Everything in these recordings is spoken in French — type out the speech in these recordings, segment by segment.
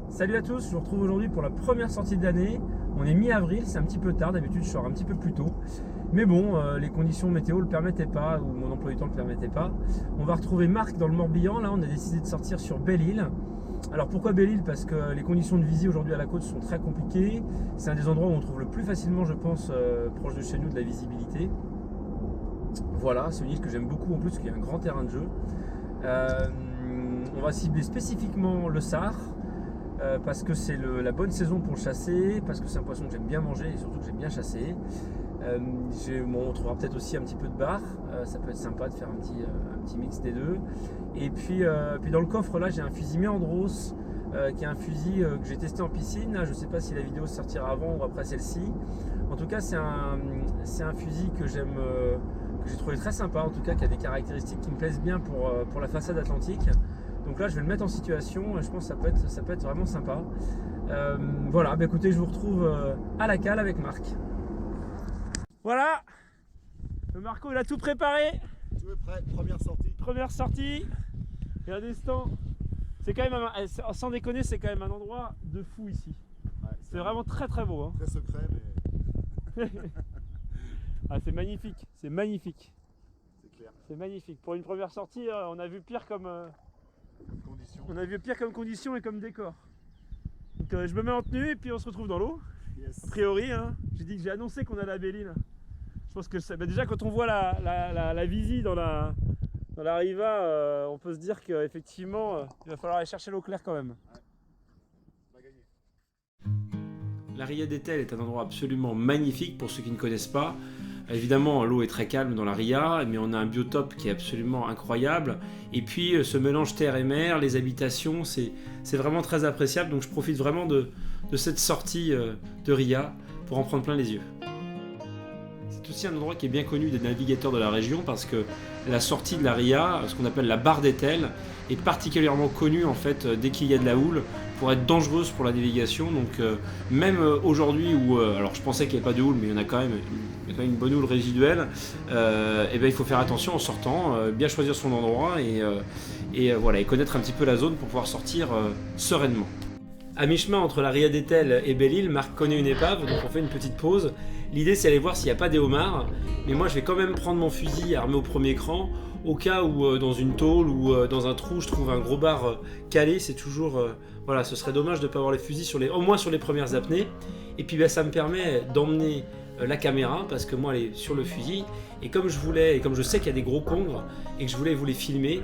Salut à tous, je vous retrouve aujourd'hui pour la première sortie de l'année. On est mi-avril, c'est un petit peu tard, d'habitude je sors un petit peu plus tôt. Mais bon, les conditions météo ne le permettaient pas, ou mon emploi du temps ne le permettait pas. On va retrouver Marc dans le Morbihan, là on a décidé de sortir sur Belle-Île. Alors pourquoi Belle-Île? Parce que les conditions de visite aujourd'hui à la côte sont très compliquées. C'est un des endroits où on trouve le plus facilement, je pense, proche de chez nous, de la visibilité. Voilà, c'est une île que j'aime beaucoup en plus, parce qu'il y a un grand terrain de jeu. On va cibler spécifiquement le sard. Parce que c'est la bonne saison pour le chasser, parce que c'est un poisson que j'aime bien manger et surtout que j'aime bien chasser. On trouvera peut-être aussi un petit peu de bar, ça peut être sympa de faire un petit mix des deux. Et puis dans le coffre là j'ai un fusil Meandros, qui est un fusil que j'ai testé en piscine. Là, je ne sais pas si la vidéo sortira avant ou après celle-ci. En tout cas c'est un fusil que j'aime, que j'ai trouvé très sympa, en tout cas qui a des caractéristiques qui me plaisent bien pour la façade atlantique. Donc là je vais le mettre en situation et je pense que ça peut être vraiment sympa. Voilà, bah écoutez, je vous retrouve à la cale avec Marc. Voilà, le Marco il a tout préparé. Tout est prêt, première sortie. Première sortie. Regardez ce temps. C'est quand même, sans déconner, c'est quand même un endroit de fou ici. Ouais, c'est vraiment très très beau. Hein. Très secret, mais Ah, c'est magnifique, c'est magnifique. c'est clair. C'est magnifique. Pour une première sortie, on a vu pire comme... Conditions. On a vu pire comme condition et comme décor. Donc je me mets en tenue et puis on se retrouve dans l'eau. Yes. A priori, hein, j'ai annoncé qu'on allait à Belle-Île. Je pense que déjà quand on voit la visie dans la riva, on peut se dire qu'effectivement il va falloir aller chercher l'eau claire quand même. Ouais. On va gagner. La Ria d'Etel est un endroit absolument magnifique pour ceux qui ne connaissent pas. Évidemment, l'eau est très calme dans la Ria, mais on a un biotope qui est absolument incroyable. Et puis, ce mélange terre et mer, les habitations, c'est vraiment très appréciable. Donc, je profite vraiment de cette sortie de Ria pour en prendre plein les yeux. C'est aussi un endroit qui est bien connu des navigateurs de la région parce que la sortie de la Ria, ce qu'on appelle la barre d'Etel, est particulièrement connue en fait dès qu'il y a de la houle pour être dangereuse pour la navigation. Donc même aujourd'hui où alors je pensais qu'il n'y avait pas de houle, mais il y en a quand même une bonne houle résiduelle, et ben il faut faire attention en sortant, bien choisir son endroit et voilà, et connaître un petit peu la zone pour pouvoir sortir sereinement. À mi-chemin entre la Ria d'Etel et Belle-Île, Marc connaît une épave, donc on fait une petite pause. L'idée c'est aller voir s'il n'y a pas des homards, mais moi je vais quand même prendre mon fusil armé au premier cran, au cas où dans une tôle ou dans un trou je trouve un gros bar calé. C'est toujours, voilà, ce serait dommage de ne pas avoir les fusils au moins sur les premières apnées. Et puis ça me permet d'emmener la caméra, parce que moi elle est sur le fusil, et comme je sais qu'il y a des gros congres et que je voulais vous les filmer,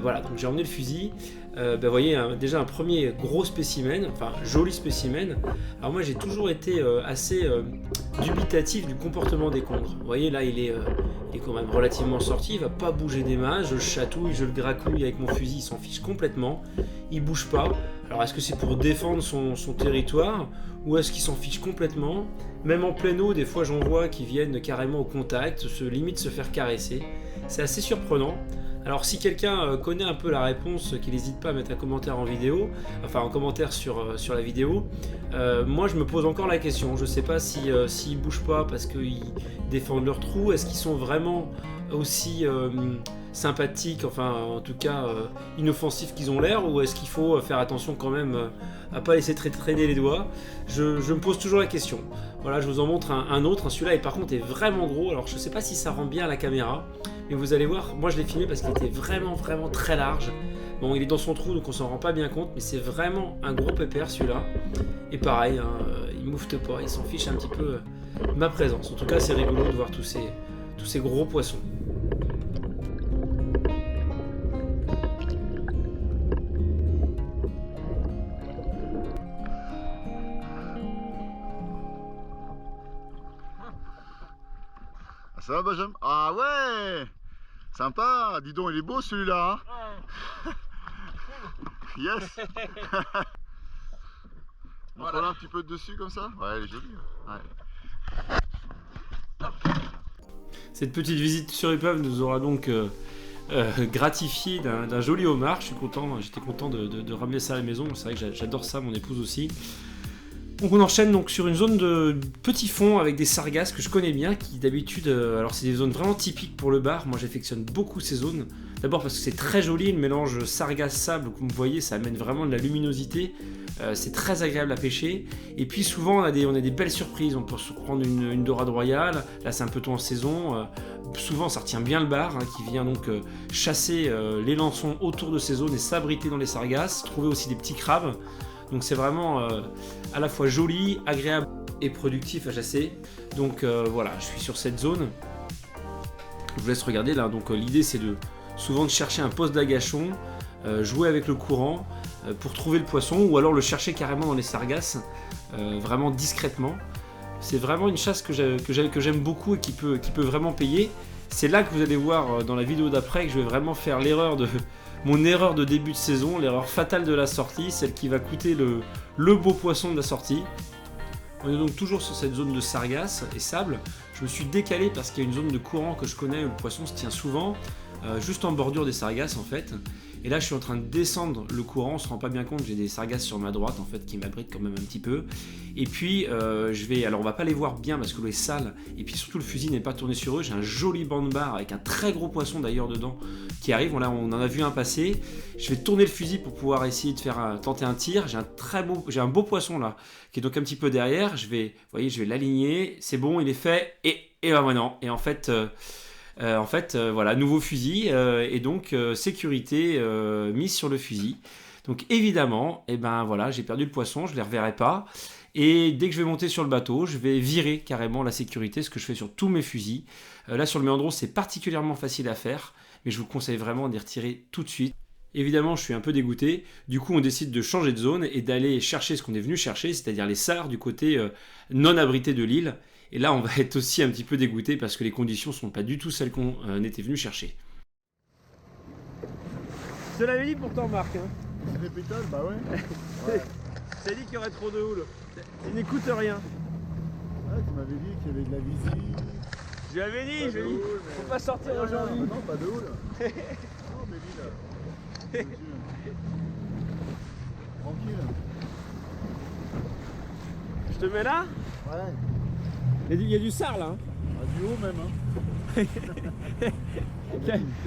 voilà, donc j'ai emmené le fusil. Vous voyez déjà un premier gros spécimen, enfin joli spécimen. Alors moi j'ai toujours été assez dubitatif du comportement des congres. Vous voyez là il est quand même relativement sorti, il va pas bouger des masses, je le chatouille, je le gracouille avec mon fusil, il s'en fiche complètement, il bouge pas. Alors est-ce que c'est pour défendre son territoire ou est-ce qu'il s'en fiche complètement? Même en pleine eau, des fois j'en vois qui viennent carrément au contact, limite se faire caresser. C'est assez surprenant. Alors si quelqu'un connaît un peu la réponse, qu'il n'hésite pas à mettre un commentaire en vidéo, enfin en commentaire sur la vidéo. Moi je me pose encore la question, je ne sais pas s'ils bougent pas parce qu'ils défendent leur trou, est-ce qu'ils sont vraiment aussi sympathiques, enfin en tout cas inoffensifs qu'ils ont l'air, ou est-ce qu'il faut faire attention quand même à pas laisser traîner les doigts. Je me pose toujours la question. Voilà, je vous en montre un autre, celui-là par contre est vraiment gros, alors je sais pas si ça rend bien à la caméra, mais vous allez voir, moi je l'ai filmé parce qu'il était vraiment très large. Bon, il est dans son trou donc on s'en rend pas bien compte, mais c'est vraiment un gros pépère celui-là. Et pareil, hein, il moufte pas, il s'en fiche un petit peu de ma présence. En tout cas c'est rigolo de voir tous ces gros poissons. Ça va Benjamin? Ah ouais, sympa, dis donc il est beau celui-là hein. Yes. Voilà. On colle un petit peu dessus comme ça. Ouais, elle est jolie. Ouais. Cette petite visite sur épave nous aura donc gratifié d'un joli homard. J'étais content de ramener ça à la maison. C'est vrai que j'adore ça, mon épouse aussi. Donc on enchaîne donc sur une zone de petits fonds avec des sargasses que je connais bien, qui d'habitude, alors c'est des zones vraiment typiques pour le bar. Moi j'affectionne beaucoup ces zones. D'abord parce que c'est très joli, le mélange sargasse-sable, comme vous voyez, ça amène vraiment de la luminosité. C'est très agréable à pêcher. Et puis souvent on a des belles surprises. On peut se prendre une dorade royale. Là c'est un peu tôt en saison. Souvent ça retient bien le bar, qui vient donc chasser les lançons autour de ces zones et s'abriter dans les sargasses. Trouver aussi des petits crabes. Donc c'est vraiment à la fois joli, agréable et productif à chasser. Donc voilà, je suis sur cette zone. Je vous laisse regarder là. Donc l'idée c'est souvent de chercher un poste d'agachon, jouer avec le courant pour trouver le poisson, ou alors le chercher carrément dans les sargasses, vraiment discrètement. C'est vraiment une chasse que j'aime beaucoup et qui peut vraiment payer. C'est là que vous allez voir dans la vidéo d'après que je vais vraiment faire mon erreur de début de saison, l'erreur fatale de la sortie, celle qui va coûter le beau poisson de la sortie. On est donc toujours sur cette zone de sargasses et sable. Je me suis décalé parce qu'il y a une zone de courant que je connais où le poisson se tient souvent, juste en bordure des sargasses en fait. Et là je suis en train de descendre le courant, on se rend pas bien compte, j'ai des sargasses sur ma droite en fait qui m'abritent quand même un petit peu. Et puis alors on va pas les voir bien parce que l'eau est sale, et puis surtout le fusil n'est pas tourné sur eux. J'ai un joli banc de bar avec un très gros poisson d'ailleurs dedans qui arrive, on en a vu un passer. Je vais tourner le fusil pour pouvoir essayer de tenter un tir. J'ai un beau poisson là qui est donc un petit peu derrière. Je vais l'aligner, c'est bon, il est fait, et ben voilà. Et en fait voilà, nouveau fusil, et donc sécurité mise sur le fusil. Donc évidemment, voilà, j'ai perdu le poisson, je ne les reverrai pas. Et dès que je vais monter sur le bateau, je vais virer carrément la sécurité, ce que je fais sur tous mes fusils. Là sur le méandro, c'est particulièrement facile à faire, mais je vous conseille vraiment d'y retirer tout de suite. Évidemment, je suis un peu dégoûté. Du coup, on décide de changer de zone et d'aller chercher ce qu'on est venu chercher, c'est-à-dire les sars du côté non abrité de l'île. Et là, on va être aussi un petit peu dégoûté parce que les conditions ne sont pas du tout celles qu'on était venu chercher. Je te l'avais dit pourtant, Marc. C'est des pétales, bah ouais. Je t'ai dit qu'il y aurait trop de houle. Tu n'écoutes rien. Ouais, tu m'avais dit qu'il y avait de la visite. Je l'avais dit, faut pas sortir aujourd'hui. Non, pas de houle. Non, baby là. Tranquille. Je te mets là? Ouais. Il y a du sard là. Ah, du haut même.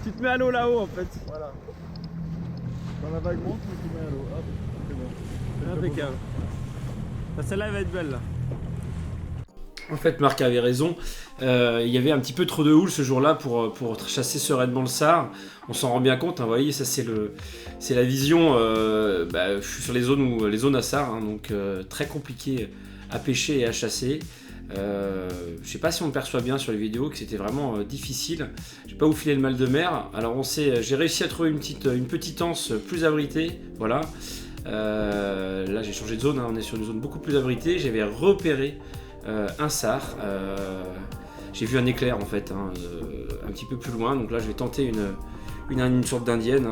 Tu te mets à l'eau là-haut en fait. Voilà. Quand la vague monte, tu te mets à l'eau. Hop, c'est bon. Impeccable. Celle-là elle va être belle là. En fait, Marc avait raison. Il y avait un petit peu trop de houle ce jour-là pour chasser sereinement le sard. On s'en rend bien compte. Vous voyez, ça c'est la vision. Je suis sur les zones à sard, donc très compliqué à pêcher et à chasser. Je sais pas si on le perçoit bien sur les vidéos que c'était vraiment difficile. J'ai pas où filer le mal de mer. Alors j'ai réussi à trouver une petite anse plus abritée. Voilà. Là j'ai changé de zone. On est sur une zone beaucoup plus abritée. J'avais repéré un sard. J'ai vu un éclair en fait, un petit peu plus loin. Donc là je vais tenter une sorte d'indienne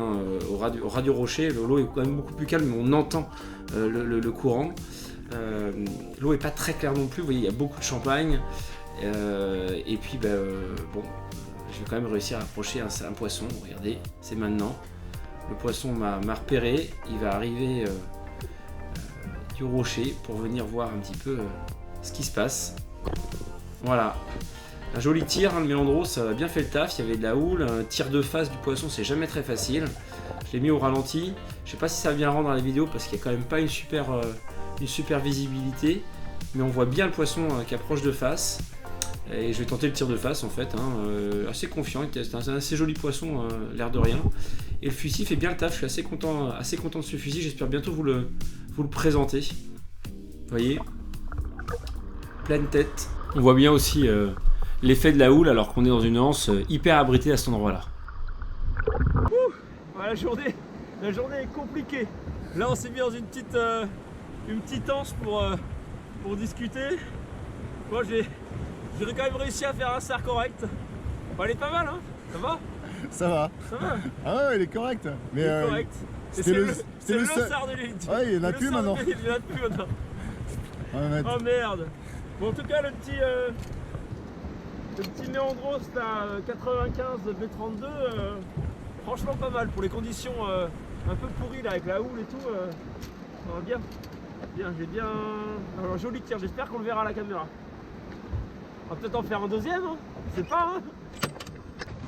au ras du rocher. L'eau est quand même beaucoup plus calme, mais on entend le courant. L'eau est pas très claire non plus, vous voyez, il y a beaucoup de champagne. Et puis je vais quand même réussir à approcher un poisson. Regardez, c'est maintenant. Le poisson m'a repéré, il va arriver du rocher pour venir voir un petit peu ce qui se passe. Voilà, un joli tir, le méandro, ça a bien fait le taf. Il y avait de la houle, un tir de face du poisson, c'est jamais très facile. Je l'ai mis au ralenti. Je sais pas si ça va bien rendre dans la vidéo parce qu'il n'y a quand même pas une super visibilité, mais on voit bien le poisson qui approche de face. Et je vais tenter le tir de face en fait, assez confiant. C'est un assez joli poisson, l'air de rien. Et le fusil fait bien le taf. Je suis assez content de ce fusil. J'espère bientôt vous le présenter. Vous voyez, pleine tête. On voit bien aussi l'effet de la houle alors qu'on est dans une anse hyper abritée à cet endroit-là. La journée est compliquée. Là, on s'est mis dans une petite anse pour discuter. Moi, j'ai quand même réussi à faire un sard correct. Bon, elle est pas mal, hein? Ça va? Ça va. Ça va? Ah ouais, il est correct. Mais il est correct. C'est le sard de l'élite. Ouais, il n'y en a plus maintenant. Il n'y en a plus maintenant. Oh merde. Bon, en tout cas, le petit méandros là, 95 B32, franchement pas mal pour les conditions un peu pourries là avec la houle et tout. Ça va bien. Bien, j'ai bien... Un joli tir, j'espère qu'on le verra à la caméra. On va peut-être en faire un deuxième, hein. C'est pas, hein.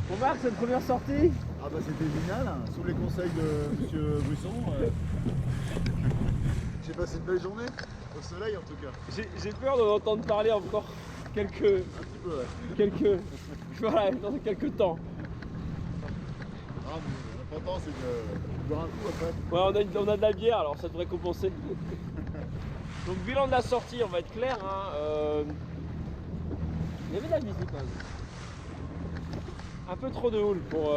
Bon Marc, cette première sortie. Ah bah c'était génial, hein. Sous les conseils de monsieur Brisson. J'ai passé une belle journée, au soleil en tout cas. J'ai peur d'en entendre parler encore quelques... Un petit peu, ouais. Voilà, dans quelques temps. Ah mais l'important c'est de boire un coup après. Ouais, on a de la bière, alors ça devrait compenser. Donc bilan de la sortie, on va être clair, hein. Il y avait de la visite quand même. Un peu trop de houle pour...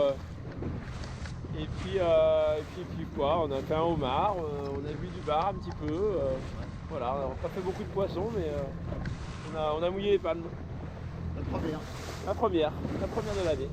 Et puis quoi, on a fait un homard, on a bu du bar un petit peu. Voilà, on n'a pas fait beaucoup de poissons, mais on a mouillé les palmes. La première. La première de l'année.